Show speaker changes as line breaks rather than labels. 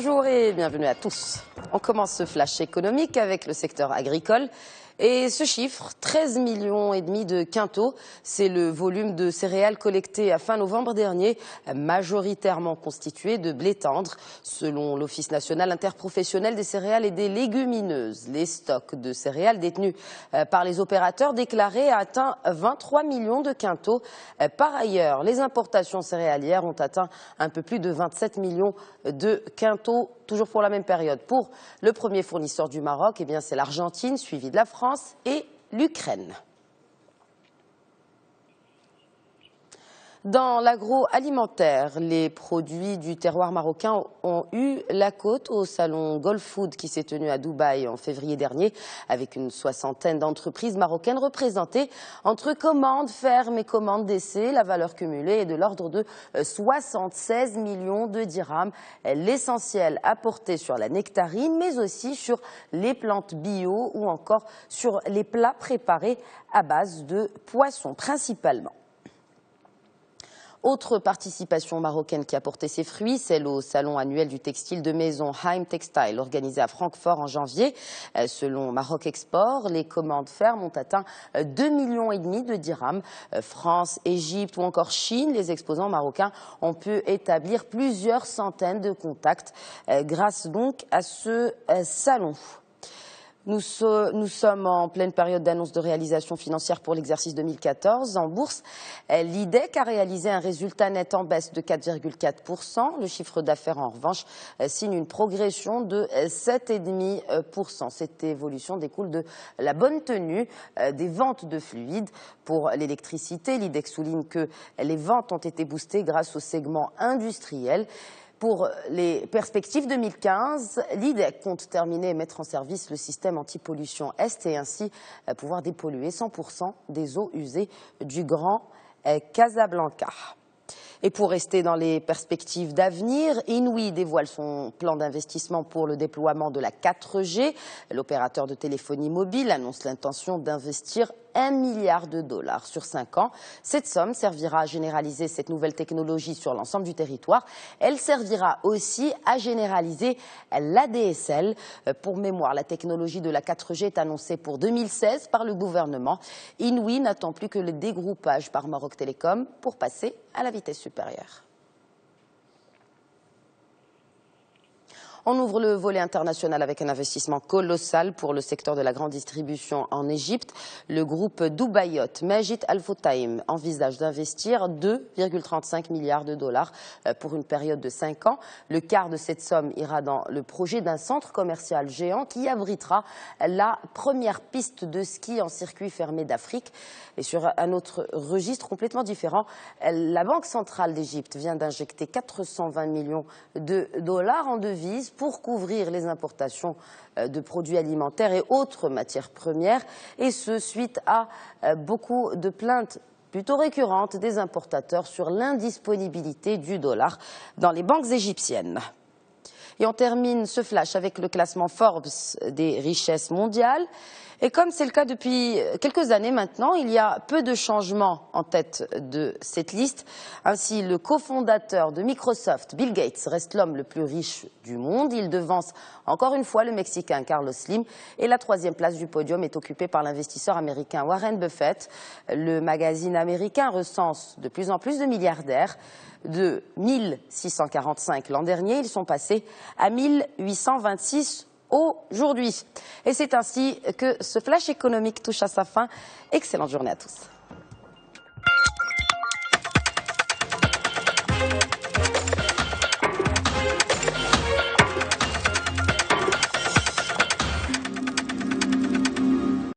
Bonjour et bienvenue à tous. On commence ce flash économique avec le secteur agricole. Et ce chiffre, 13,5 millions de quintaux, c'est le volume de céréales collectées à fin novembre dernier, majoritairement constitué de blé tendre. Selon l'Office national interprofessionnel des céréales et des légumineuses, les stocks de céréales détenus par les opérateurs déclarés atteignent 23 millions de quintaux. Par ailleurs, les importations céréalières ont atteint un peu plus de 27 millions de quintaux, toujours pour la même période. Pour le premier fournisseur du Maroc, c'est l'Argentine, suivi de la France et l'Ukraine. Dans l'agroalimentaire, les produits du terroir marocain ont eu la cote au salon Gulf Food qui s'est tenu à Dubaï en février dernier avec une soixantaine d'entreprises marocaines représentées. Entre commandes fermes et commandes d'essai, la valeur cumulée est de l'ordre de 76 millions de dirhams. L'essentiel apporté sur la nectarine, mais aussi sur les plantes bio ou encore sur les plats préparés à base de poissons principalement. Autre participation marocaine qui a porté ses fruits, celle au salon annuel du textile de maison Haim Textile, organisé à Francfort en janvier. Selon Maroc Export, les commandes fermes ont atteint 2,5 millions de dirhams. France, Égypte ou encore Chine, les exposants marocains ont pu établir plusieurs centaines de contacts grâce donc à ce salon. Nous sommes en pleine période d'annonce de réalisation financière pour l'exercice 2014. En bourse, l'IDEC a réalisé un résultat net en baisse de 4,4%. Le chiffre d'affaires, en revanche, signe une progression de 7,5%. Cette évolution découle de la bonne tenue des ventes de fluides. Pour l'électricité, l'IDEC souligne que les ventes ont été boostées grâce au segment industriel. Pour les perspectives 2015, l'IDEC compte terminer et mettre en service le système anti-pollution Est et ainsi pouvoir dépolluer 100% des eaux usées du Grand Casablanca. Et pour rester dans les perspectives d'avenir, Inouï dévoile son plan d'investissement pour le déploiement de la 4G. L'opérateur de téléphonie mobile annonce l'intention d'investir 1 milliard de dollars sur 5 ans. Cette somme servira à généraliser cette nouvelle technologie sur l'ensemble du territoire. Elle servira aussi à généraliser l'ADSL. Pour mémoire, la technologie de la 4G est annoncée pour 2016 par le gouvernement. Inouï n'attend plus que le dégroupage par Maroc Télécom pour passer à la vitesse supérieure. On ouvre le volet international avec un investissement colossal pour le secteur de la grande distribution en Égypte. Le groupe Dubaïot Majid Al Futtaim envisage d'investir 2,35 milliards de dollars pour une période de 5 ans. Le quart de cette somme ira dans le projet d'un centre commercial géant qui abritera la première piste de ski en circuit fermé d'Afrique. Et sur un autre registre complètement différent, la Banque centrale d'Égypte vient d'injecter 420 millions de dollars en devises pour couvrir les importations de produits alimentaires et autres matières premières, et ce suite à beaucoup de plaintes plutôt récurrentes des importateurs sur l'indisponibilité du dollar dans les banques égyptiennes. Et on termine ce flash avec le classement Forbes des richesses mondiales. Et comme c'est le cas depuis quelques années maintenant, il y a peu de changements en tête de cette liste. Ainsi, le cofondateur de Microsoft, Bill Gates, reste l'homme le plus riche du monde. Il devance encore une fois le Mexicain Carlos Slim. Et la troisième place du podium est occupée par l'investisseur américain Warren Buffett. Le magazine américain recense de plus en plus de milliardaires. De 1645 l'an dernier, ils sont passés à 1826 aujourd'hui. Et c'est ainsi que ce flash économique touche à sa fin. Excellente journée à tous.